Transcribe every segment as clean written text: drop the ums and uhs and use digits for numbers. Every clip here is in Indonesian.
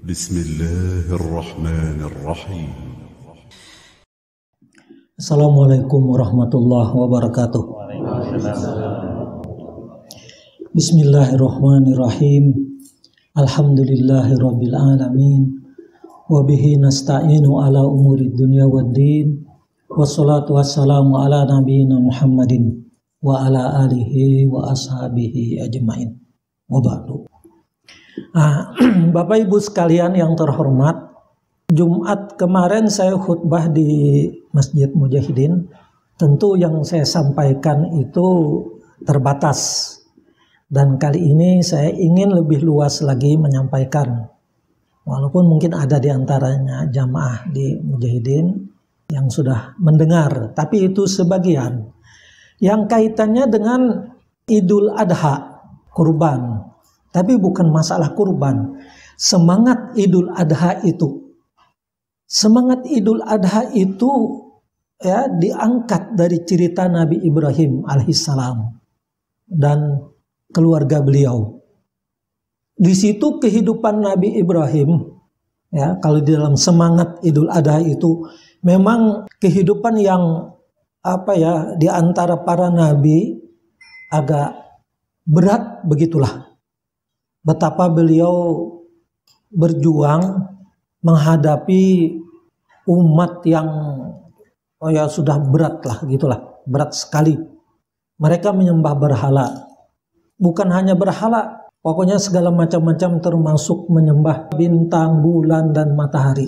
بسم الله الرحمن الرحيم. Assalamualaikum warahmatullahi wabarakatuh. Bismillahirrahmanirrahim. Alhamdulillahirabbil alamin. Wa bihi nasta'inu ala umurid dunya waddin. Wassalatu wassalamu ala nabiyyina Muhammadin wa ala alihi wa ashabihi ajmain. Wa ba'du. Bapak Ibu sekalian yang terhormat, Jumat kemarin saya khutbah di Masjid Mujahidin. Tentu yang saya sampaikan itu terbatas. Dan kali ini saya ingin lebih luas lagi menyampaikan. Walaupun mungkin ada di antaranya jamaah di Mujahidin yang sudah mendengar. Tapi itu sebagian. Yang kaitannya dengan Idul Adha, kurban. Tapi bukan masalah kurban. Semangat Idul Adha itu. Semangat Idul Adha itu ya diangkat dari cerita Nabi Ibrahim alaihissalam dan keluarga beliau. Di situ kehidupan Nabi Ibrahim ya, kalau di dalam semangat Idul Adha itu memang kehidupan yang di antara para nabi agak berat begitulah. Betapa beliau berjuang menghadapi umat yang sudah berat lah gitulah, berat sekali. Mereka menyembah berhala. Bukan hanya berhala, pokoknya segala macam-macam termasuk menyembah bintang, bulan dan matahari.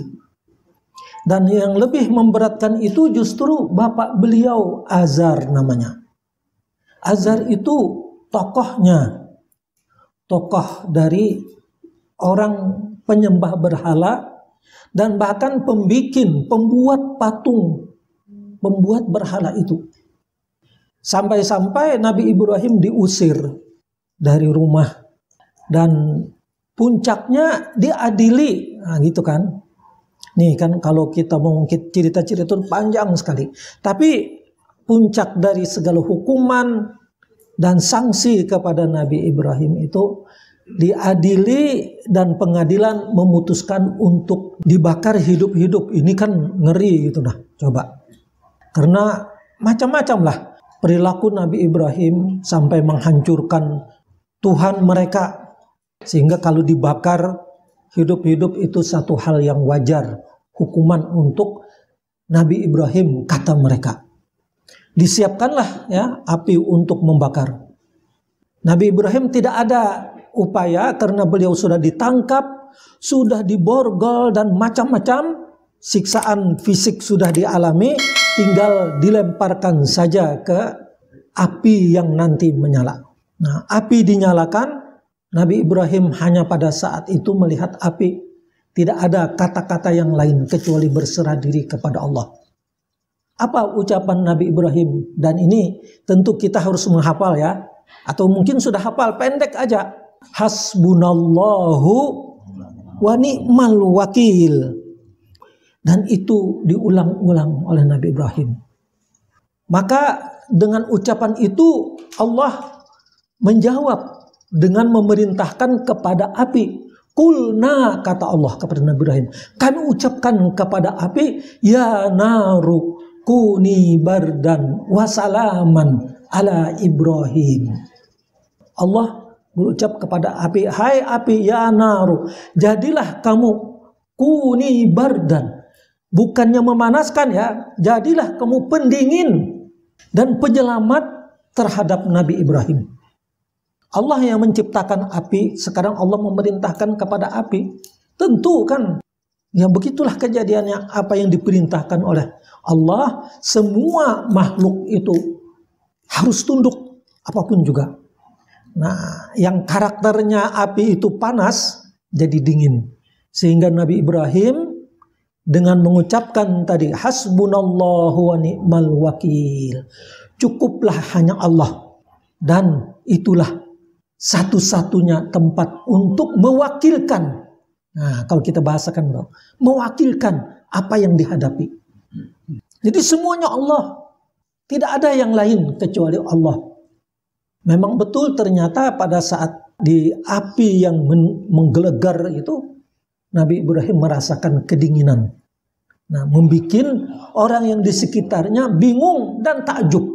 Dan yang lebih memberatkan itu justru bapak beliau, Azar namanya. Azar itu tokoh dari orang penyembah berhala dan bahkan pembuat patung, pembuat berhala itu. Sampai-sampai Nabi Ibrahim diusir dari rumah dan puncaknya diadili, nah gitu kan. Nih kan kalau kita mau cerita-cerita itu panjang sekali. Tapi puncak dari segala hukuman dan sanksi kepada Nabi Ibrahim itu diadili dan pengadilan memutuskan untuk dibakar hidup-hidup. Ini kan ngeri gitu dah. Coba. Karena macam-macam lah perilaku Nabi Ibrahim sampai menghancurkan Tuhan mereka. Sehingga kalau dibakar hidup-hidup itu satu hal yang wajar. Hukuman untuk Nabi Ibrahim kata mereka. Disiapkanlah ya api untuk membakar. Nabi Ibrahim tidak ada upaya karena beliau sudah ditangkap, sudah diborgol dan macam-macam siksaan fisik sudah dialami, tinggal dilemparkan saja ke api yang nanti menyala. Nah, api dinyalakan, Nabi Ibrahim hanya pada saat itu melihat api, tidak ada kata-kata yang lain kecuali berserah diri kepada Allah. Apa ucapan Nabi Ibrahim? Dan ini tentu kita harus menghafal ya. Atau mungkin sudah hafal, pendek aja. Hasbunallahu wa ni'mal wakil. Dan itu diulang-ulang oleh Nabi Ibrahim. Maka dengan ucapan itu Allah menjawab dengan memerintahkan kepada api. Kulna, kata Allah kepada Nabi Ibrahim, kami ucapkan kepada api, ya naru kuni bardan wasalaman ala Ibrahim. Allah berucap kepada api, hai api, ya naru, jadilah kamu kuni bardan. Bukannya memanaskan ya, jadilah kamu pendingin dan penyelamat terhadap Nabi Ibrahim. Allah yang menciptakan api, sekarang Allah memerintahkan kepada api. Tentu kan, ya begitulah kejadiannya apa yang diperintahkan oleh Allah, semua makhluk itu harus tunduk apapun juga. Nah, yang karakternya api itu panas jadi dingin. Sehingga Nabi Ibrahim dengan mengucapkan tadi hasbunallahu wa ni'mal wakil. Cukuplah hanya Allah. Dan itulah satu-satunya tempat untuk mewakilkan. Nah, kalau kita bahasakan mewakilkan apa yang dihadapi. Jadi semuanya Allah. Tidak ada yang lain kecuali Allah. Memang betul ternyata pada saat di api yang menggelegar itu, Nabi Ibrahim merasakan kedinginan. Nah, membuat orang yang di sekitarnya bingung dan takjub.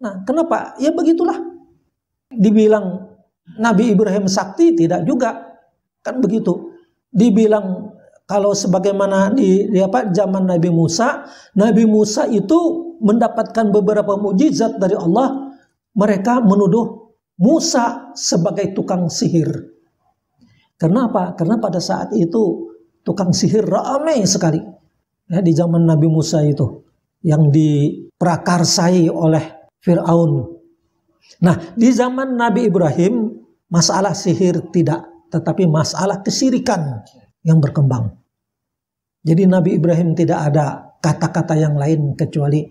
Nah, kenapa? Ya begitulah. Dibilang Nabi Ibrahim sakti, tidak juga. Kan begitu. Dibilang kalau sebagaimana di zaman Nabi Musa itu mendapatkan beberapa mujizat dari Allah, mereka menuduh Musa sebagai tukang sihir. Kenapa? Karena pada saat itu tukang sihir ramai sekali ya, di zaman Nabi Musa itu yang diprakarsai oleh Fir'aun. Nah, di zaman Nabi Ibrahim masalah sihir tidak, tetapi masalah kesyirikan yang berkembang. Jadi Nabi Ibrahim tidak ada kata-kata yang lain kecuali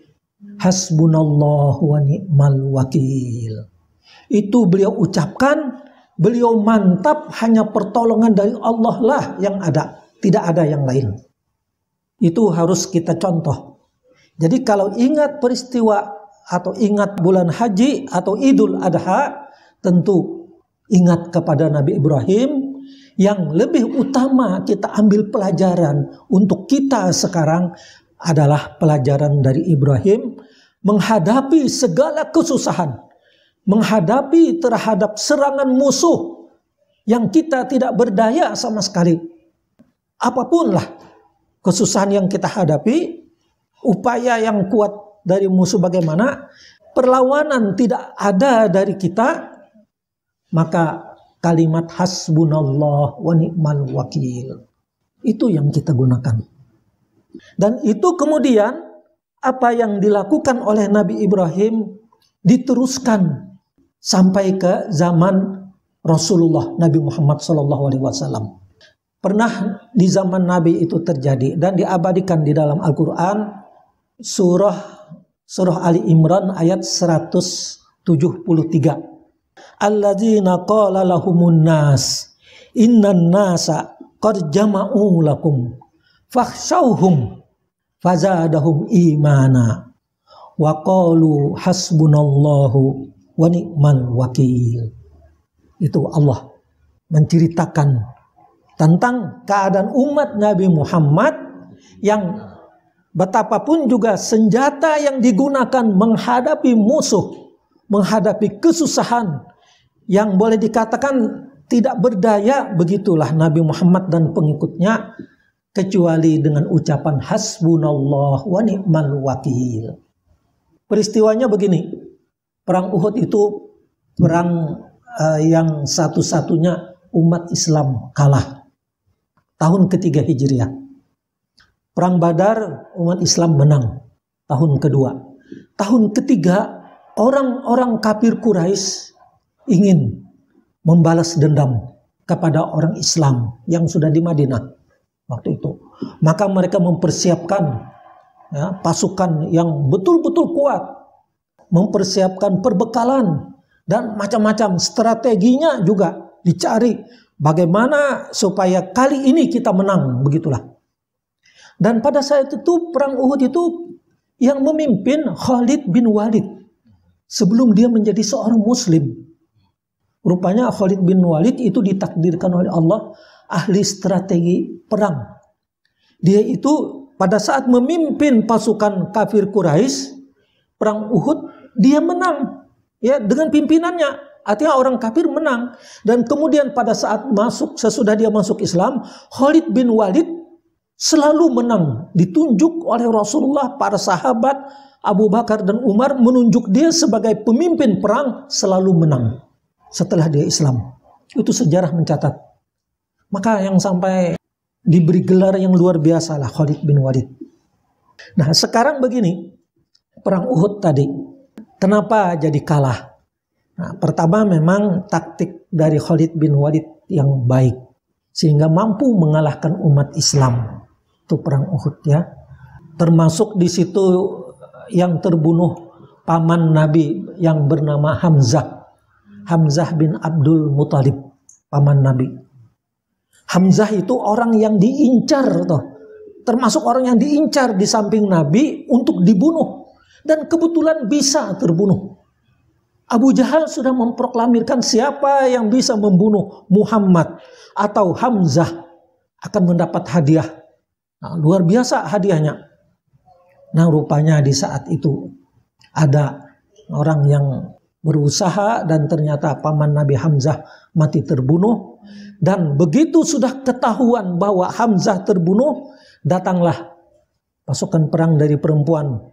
hasbunallahu wa ni'mal wakil. Itu beliau ucapkan, beliau mantap, hanya pertolongan dari Allah lah yang ada. Tidak ada yang lain. Itu harus kita contoh. Jadi kalau ingat peristiwa atau ingat bulan haji atau Idul Adha, tentu ingat kepada Nabi Ibrahim. Yang lebih utama kita ambil pelajaran untuk kita sekarang adalah pelajaran dari Ibrahim menghadapi segala kesusahan, menghadapi terhadap serangan musuh yang kita tidak berdaya sama sekali. Apapun lah kesusahan yang kita hadapi, upaya yang kuat dari musuh bagaimana, perlawanan tidak ada dari kita, maka kalimat hasbunallah wa ni'mal wakil itu yang kita gunakan. Dan itu kemudian apa yang dilakukan oleh Nabi Ibrahim diteruskan sampai ke zaman Rasulullah Nabi Muhammad SAW. Pernah di zaman Nabi itu terjadi dan diabadikan di dalam Al-Quran surah Ali Imran ayat 173. Alladzina qala lahumun nas innan nasa qad jama'u lakum fakhshawhum fazadahum imana wa qalu hasbunallahu wa ni'mal wakil. Itu Allah menceritakan tentang keadaan umat Nabi Muhammad yang betapapun juga senjata yang digunakan menghadapi musuh, menghadapi kesusahan yang boleh dikatakan tidak berdaya, begitulah Nabi Muhammad dan pengikutnya, kecuali dengan ucapan hasbunallah wa ni'mal wakil. Peristiwanya begini, perang Uhud itu perang yang satu-satunya umat Islam kalah. Tahun ketiga Hijriah. Perang Badar umat Islam menang. Tahun kedua. Tahun ketiga orang-orang kafir Quraisy ingin membalas dendam kepada orang Islam yang sudah di Madinah waktu itu. Maka mereka mempersiapkan ya, pasukan yang betul-betul kuat, mempersiapkan perbekalan dan macam-macam strateginya juga dicari. Bagaimana supaya kali ini kita menang, begitulah. Dan pada saat itu perang Uhud itu yang memimpin Khalid bin Walid sebelum dia menjadi seorang muslim. Rupanya Khalid bin Walid itu ditakdirkan oleh Allah ahli strategi perang. Dia itu pada saat memimpin pasukan kafir Quraisy perang Uhud, dia menang ya dengan pimpinannya. Artinya orang kafir menang. Dan kemudian pada saat sesudah dia masuk Islam, Khalid bin Walid selalu menang. Ditunjuk oleh Rasulullah, para sahabat, Abu Bakar dan Umar menunjuk dia sebagai pemimpin perang, selalu menang setelah dia Islam. Itu sejarah mencatat. Maka yang sampai diberi gelar yang luar biasa lah Khalid bin Walid. Nah sekarang begini, perang Uhud tadi, kenapa jadi kalah? Nah, pertama memang taktik dari Khalid bin Walid yang baik sehingga mampu mengalahkan umat Islam. Itu perang Uhud ya. Termasuk di situ yang terbunuh paman Nabi yang bernama Hamzah bin Abdul Muthalib, paman Nabi. Hamzah itu orang yang diincar toh. Termasuk orang yang diincar di samping Nabi untuk dibunuh dan kebetulan bisa terbunuh. Abu Jahal sudah memproklamirkan siapa yang bisa membunuh Muhammad atau Hamzah, akan mendapat hadiah. Nah, luar biasa hadiahnya. Nah, rupanya di saat itu ada orang yang berusaha dan ternyata paman Nabi Hamzah mati terbunuh. Dan begitu sudah ketahuan bahwa Hamzah terbunuh, datanglah pasukan perang dari perempuan,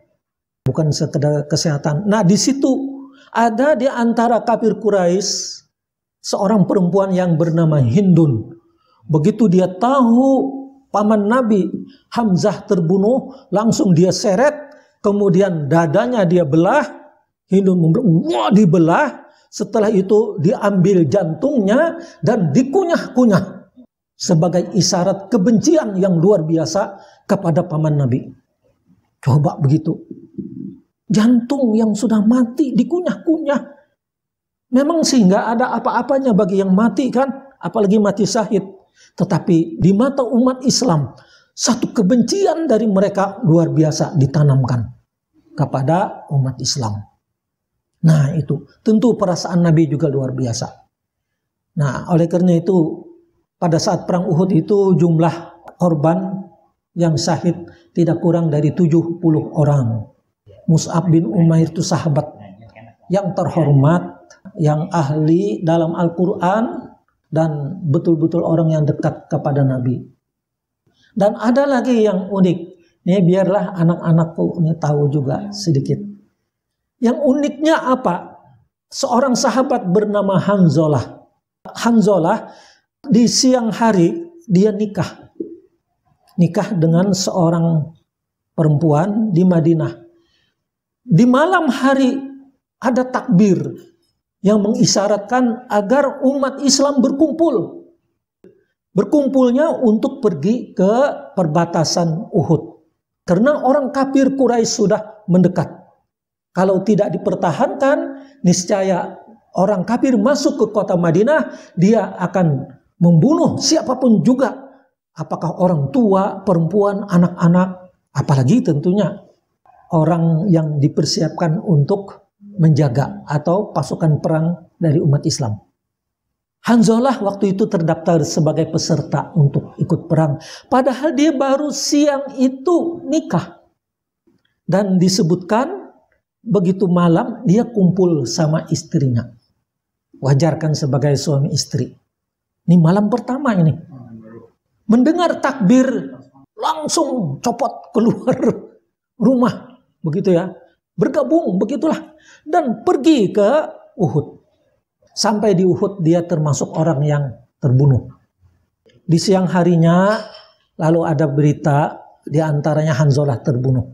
bukan sekedar kesehatan. Nah, di situ ada di antara kafir Quraisy seorang perempuan yang bernama Hindun. Begitu dia tahu paman Nabi Hamzah terbunuh, langsung dia seret, kemudian dadanya dia belah. Hindun wah, dibelah. Setelah itu diambil jantungnya dan dikunyah-kunyah sebagai isyarat kebencian yang luar biasa kepada paman Nabi. Coba begitu. Jantung yang sudah mati dikunyah-kunyah. Memang sih nggak ada apa-apanya bagi yang mati kan, apalagi mati syahid. Tetapi di mata umat Islam, satu kebencian dari mereka luar biasa ditanamkan kepada umat Islam. Nah, itu tentu perasaan Nabi juga luar biasa. Nah, oleh karena itu pada saat perang Uhud itu jumlah korban yang syahid tidak kurang dari 70 orang. Mus'ab bin Umair itu sahabat yang terhormat, yang ahli dalam Al-Quran, dan betul-betul orang yang dekat kepada Nabi. Dan ada lagi yang unik. Ini biarlah anak-anakku ini tahu juga sedikit. Yang uniknya apa? Seorang sahabat bernama Hanzalah. Hanzalah di siang hari dia nikah. Nikah dengan seorang perempuan di Madinah. Di malam hari ada takbir yang mengisyaratkan agar umat Islam berkumpul. Berkumpulnya untuk pergi ke perbatasan Uhud. Karena orang kafir Quraisy sudah mendekat. Kalau tidak dipertahankan, niscaya orang kafir masuk ke kota Madinah, dia akan membunuh siapapun juga. Apakah orang tua, perempuan, anak-anak, apalagi tentunya orang yang dipersiapkan untuk menjaga atau pasukan perang dari umat Islam. Hanzalah waktu itu terdaftar sebagai peserta untuk ikut perang. Padahal dia baru siang itu nikah. Dan disebutkan begitu malam dia kumpul sama istrinya. Wajar kan sebagai suami istri. Ini malam pertama ini. Mendengar takbir langsung copot keluar rumah. Begitu ya. Bergabung begitulah. Dan pergi ke Uhud. Sampai di Uhud dia termasuk orang yang terbunuh. Di siang harinya lalu ada berita di antaranya Hanzalah terbunuh.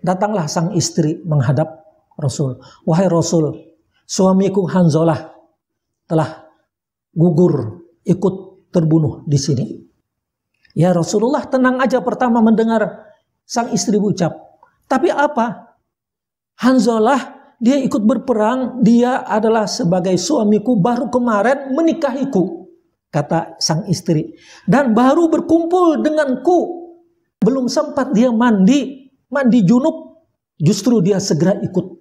Datanglah sang istri menghadap Rasul. Wahai Rasul, suamiku Hanzalah telah gugur ikut terbunuh di sini. Ya Rasulullah, tenang aja pertama mendengar sang istri ucap. Tapi apa? Hanzalah dia ikut berperang, dia adalah sebagai suamiku baru kemarin menikahiku, kata sang istri. Dan baru berkumpul denganku. Belum sempat dia mandi junub, justru dia segera ikut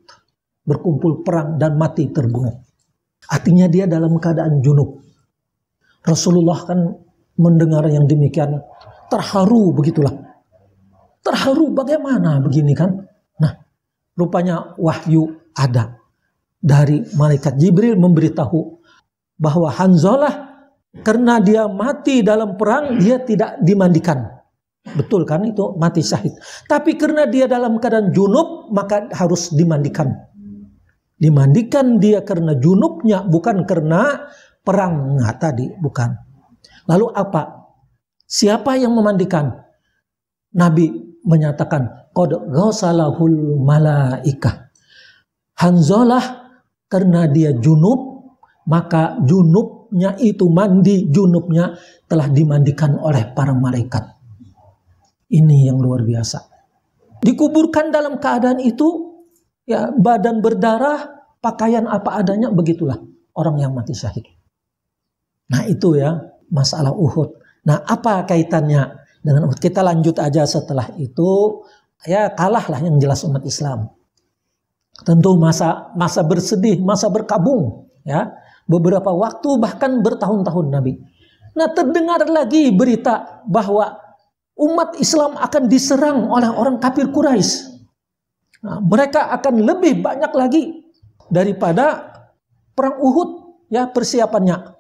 berkumpul perang dan mati terbunuh. Artinya dia dalam keadaan junub. Rasulullah kan mendengar yang demikian terharu begitulah. Terharu bagaimana begini kan? Nah, rupanya wahyu ada dari malaikat Jibril memberitahu bahwa Hanzalah karena dia mati dalam perang dia tidak dimandikan. Betul kan itu mati syahid. Tapi karena dia dalam keadaan junub maka harus dimandikan. Dimandikan dia karena junubnya bukan karena perang tadi, bukan. Lalu apa? Siapa yang memandikan? Nabi menyatakan qad ghasalahul malaikah. Hanzalah karena dia junub maka junubnya itu mandi junubnya telah dimandikan oleh para malaikat. Ini yang luar biasa. Dikuburkan dalam keadaan itu ya badan berdarah, pakaian apa adanya, begitulah orang yang mati syahid. Nah itu ya masalah Uhud. Nah apa kaitannya dengan Uhud? Kita lanjut aja setelah itu. Ya kalahlah yang jelas umat Islam. Tentu masa bersedih, masa berkabung. Ya beberapa waktu bahkan bertahun-tahun Nabi. Nah, terdengar lagi berita bahwa umat Islam akan diserang oleh orang kafir Quraisy. Nah, mereka akan lebih banyak lagi daripada perang Uhud, ya persiapannya.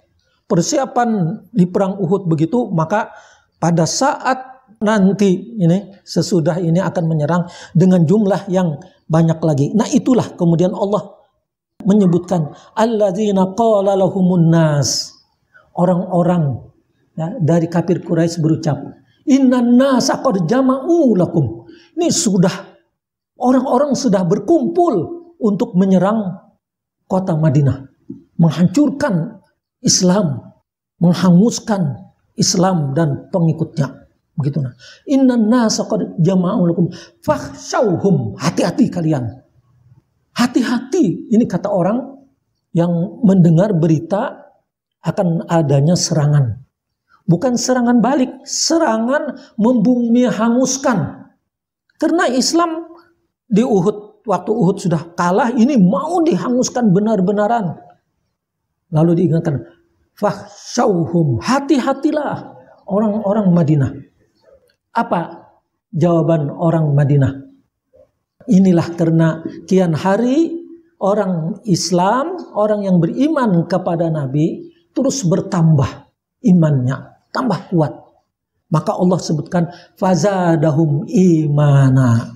Persiapan di perang Uhud begitu, maka pada saat nanti ini sesudah ini akan menyerang dengan jumlah yang banyak lagi. Nah, itulah kemudian Allah menyebutkan alladzina qala lahumun nas. Orang-orang ya, dari kafir Quraisy berucap, innan nasa qad jama'u lakum. Ini sudah orang-orang sudah berkumpul untuk menyerang kota Madinah, menghancurkan Islam, menghanguskan Islam dan pengikutnya. Begitu nah. Innan nasa qad jama'u lakum fakhshawhum. Hati-hati kalian. Hati-hati. Ini kata orang yang mendengar berita akan adanya serangan. Bukan serangan balik, serangan membumi hanguskan. Karena Islam di Uhud, waktu Uhud sudah kalah, ini mau dihanguskan benar-benaran. Lalu diingatkan, fakhshawhum, hati-hatilah orang-orang Madinah. Apa jawaban orang Madinah? Inilah karena kian hari orang Islam, orang yang beriman kepada Nabi terus bertambah imannya, tambah kuat. Maka Allah sebutkan fazadahum imana.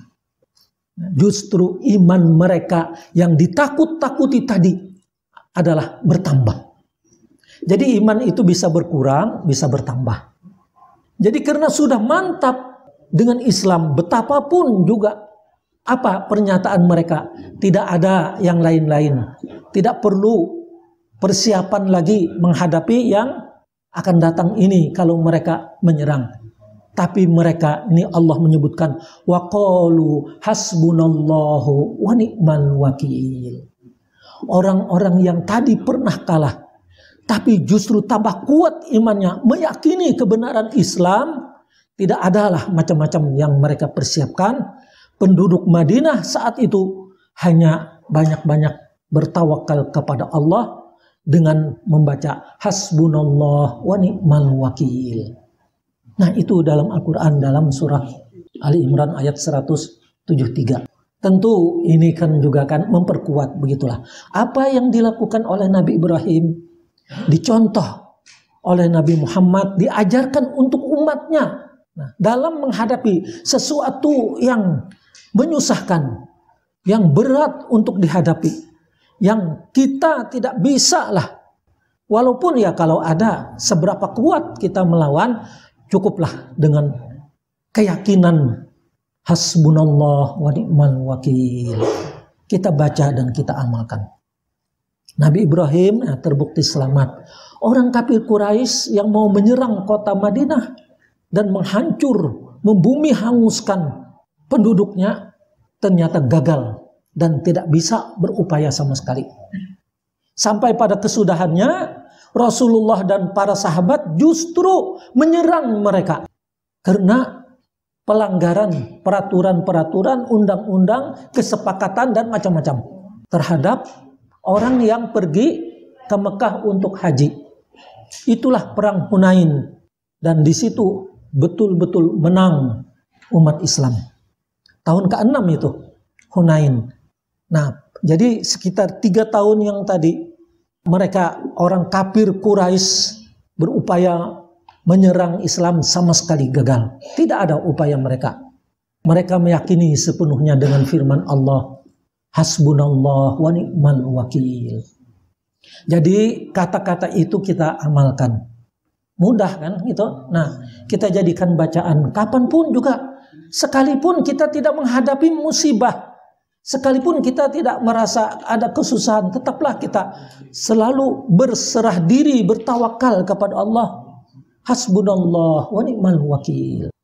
Justru iman mereka yang ditakut-takuti tadi adalah bertambah. Jadi iman itu bisa berkurang, bisa bertambah. Jadi karena sudah mantap dengan Islam, betapapun juga apa pernyataan mereka, tidak ada yang lain-lain, tidak perlu persiapan lagi menghadapi yang akan datang ini kalau mereka menyerang. Tapi mereka, ini Allah menyebutkan waqalu hasbunallahu wa ni'mal wakil. Orang-orang yang tadi pernah kalah tapi justru tambah kuat imannya, meyakini kebenaran Islam, tidak adalah macam-macam yang mereka persiapkan. Penduduk Madinah saat itu hanya banyak-banyak bertawakal kepada Allah dengan membaca hasbunallah wa ni'mal wakil. Nah, itu dalam Al-Quran, dalam surah Ali Imran ayat 173. Tentu ini kan juga kan memperkuat begitulah. Apa yang dilakukan oleh Nabi Ibrahim, dicontoh oleh Nabi Muhammad, diajarkan untuk umatnya. Nah, dalam menghadapi sesuatu yang menyusahkan, yang berat untuk dihadapi, yang kita tidak bisa lah. Walaupun ya kalau ada seberapa kuat kita melawan, cukuplah dengan keyakinan hasbunallah wa ni'mal wakil. Kita baca dan kita amalkan. Nabi Ibrahim terbukti selamat. Orang kafir Quraisy yang mau menyerang kota Madinah dan menghancur, membumi hanguskan penduduknya, ternyata gagal dan tidak bisa berupaya sama sekali. Sampai pada kesudahannya Rasulullah dan para sahabat justru menyerang mereka karena pelanggaran peraturan-peraturan, undang-undang, kesepakatan dan macam-macam terhadap orang yang pergi ke Mekah untuk haji. Itulah perang Hunain, dan di situ betul-betul menang umat Islam. Tahun ke-6 itu Hunain. Nah, jadi sekitar 3 tahun yang tadi mereka orang kafir Quraisy berupaya menyerang Islam sama sekali gagal. Tidak ada upaya mereka. Mereka meyakini sepenuhnya dengan firman Allah, hasbunallah wa ni'mal wakil. Jadi kata-kata itu kita amalkan. Mudah kan gitu. Nah, kita jadikan bacaan kapanpun juga. Sekalipun kita tidak menghadapi musibah, sekalipun kita tidak merasa ada kesusahan, tetaplah kita selalu berserah diri, bertawakal kepada Allah. Hasbunallah wa ni'mal wakil.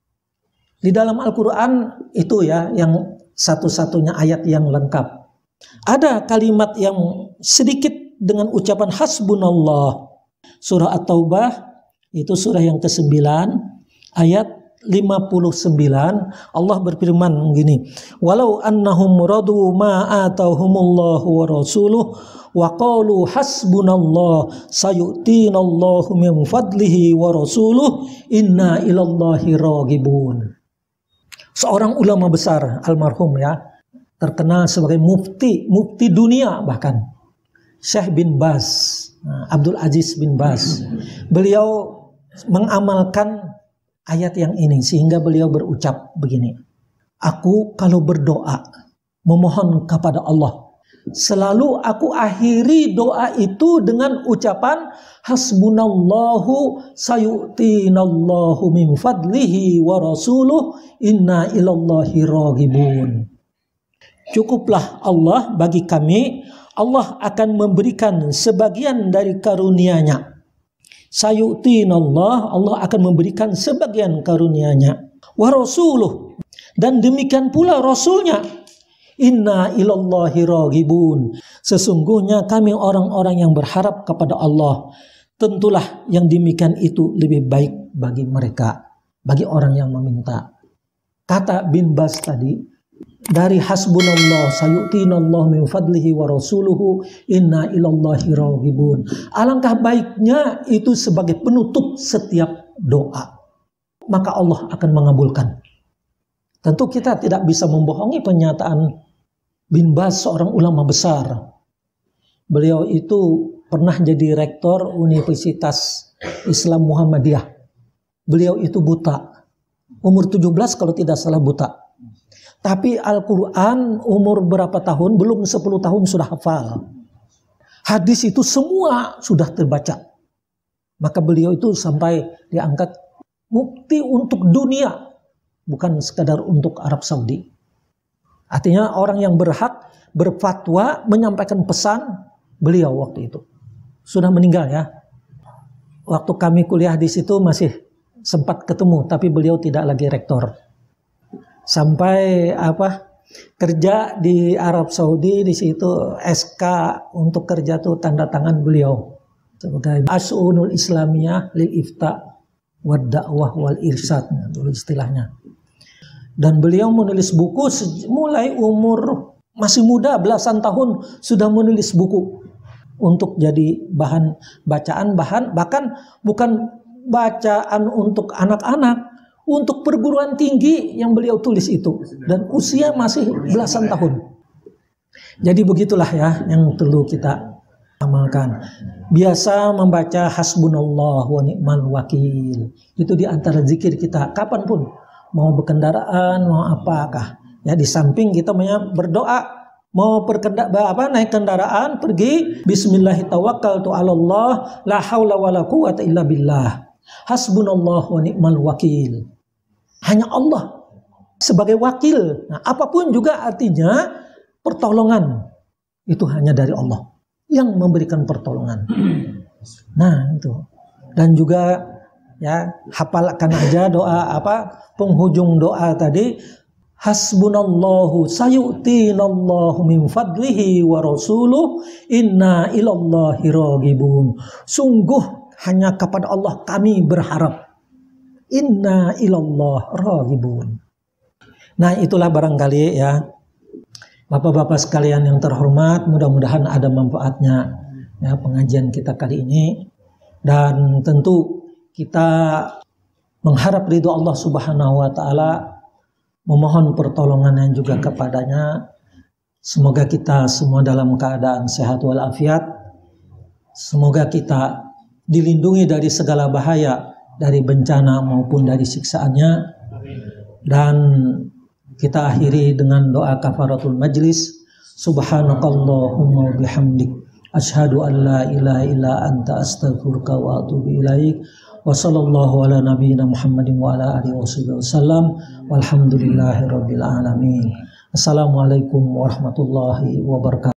Di dalam Al-Quran itu ya yang satu-satunya ayat yang lengkap. Ada kalimat yang sedikit dengan ucapan hasbunallah. Surah At-Taubah itu surah yang ke-9 ayat Allah berfirman begini, walau annahum radu ma atahumullahu wa rasuluhu wa qalu hasbunallah sayu'tinallahu min fadlihi wa rasuluhu inna ilallahi raghibun. Seorang ulama besar almarhum ya, terkenal sebagai mufti dunia bahkan, Syekh bin Baz, Abdul Aziz bin Baz. Beliau mengamalkan ayat yang ini sehingga beliau berucap begini, aku kalau berdoa memohon kepada Allah, selalu aku akhiri doa itu dengan ucapan hasbunallahu sayu'tinallahu min fadlihi wa rasuluh inna ilallahi raghibun. Cukuplah Allah bagi kami, Allah akan memberikan sebagian dari karunia-Nya. Sayu'tinallah, Allah akan memberikan sebagian karunia-Nya. Wa rasuluh, dan demikian pula Rasulnya. Inna ilallahi raghibun, sesungguhnya kami orang-orang yang berharap kepada Allah. Tentulah yang demikian itu lebih baik bagi mereka, bagi orang yang meminta. Kata bin Baz tadi, dari hasbunallah sayu'tinallahu min fadlihi wa rasuluhu inna ilallahi raghibun, alangkah baiknya itu sebagai penutup setiap doa, maka Allah akan mengabulkan. Tentu kita tidak bisa membohongi pernyataan bin Baz, seorang ulama besar. Beliau itu pernah jadi rektor Universitas Islam Muhammadiyah. Beliau itu buta, umur 17 kalau tidak salah buta. Tapi Al-Quran umur berapa tahun, belum 10 tahun sudah hafal. Hadis itu semua sudah terbaca. Maka beliau itu sampai diangkat mufti untuk dunia, bukan sekadar untuk Arab Saudi. Artinya orang yang berhak berfatwa menyampaikan pesan, beliau waktu itu. Sudah meninggal ya. Waktu kami kuliah di situ masih sempat ketemu, tapi beliau tidak lagi rektor. Sampai kerja di Arab Saudi, di situ SK untuk kerja tuh tanda tangan beliau sebagai As'unul Islamiyah lil Ifta wad Da'wah wal Irsyad, dulu istilahnya. Dan beliau menulis buku mulai umur masih muda, belasan tahun sudah menulis buku untuk jadi bahan bacaan, bahkan bukan bacaan untuk anak-anak, untuk perguruan tinggi yang beliau tulis itu, dan usia masih belasan tahun. Jadi begitulah ya yang perlu kita amalkan. Biasa membaca hasbunallah wa ni'mal wakil, itu di antara zikir kita kapanpun, mau berkendaraan, mau apakah ya. Di samping kita berdoa, mau naik kendaraan pergi, bismillahirrahmanirrahim, Allah la haula wala quwata illa billah, hasbunallah wa ni'mal wakil. Hanya Allah sebagai wakil. Nah, apapun juga artinya pertolongan itu hanya dari Allah yang memberikan pertolongan. Nah itu. Dan juga ya hafalkan aja doa penghujung doa tadi, hasbunallahu sayu'tinallahu min fadlihi wa rasuluh inna ilallahi raghibun. Sungguh hanya kepada Allah kami berharap. Inna ilallah raghibun. Nah itulah barangkali ya Bapak-bapak sekalian yang terhormat, mudah-mudahan ada manfaatnya ya pengajian kita kali ini. Dan tentu kita mengharap ridho Allah Subhanahu wa taala, memohon pertolongannya juga kepadanya. Semoga kita semua dalam keadaan sehat walafiat. Semoga kita dilindungi dari segala bahaya, dari bencana maupun dari siksaannya. Dan kita akhiri dengan doa kafaratul majlis. Subhanakallahumma bihamdik asyhadu an la ilaha illa anta astaghfiruka wa atubu ilaik. Wa sallallahu ala nabiyyina Muhammadin wa ala alihi wasallam. Walhamdulillahi rabbil alamin. Assalamualaikum warahmatullahi wabarakatuh.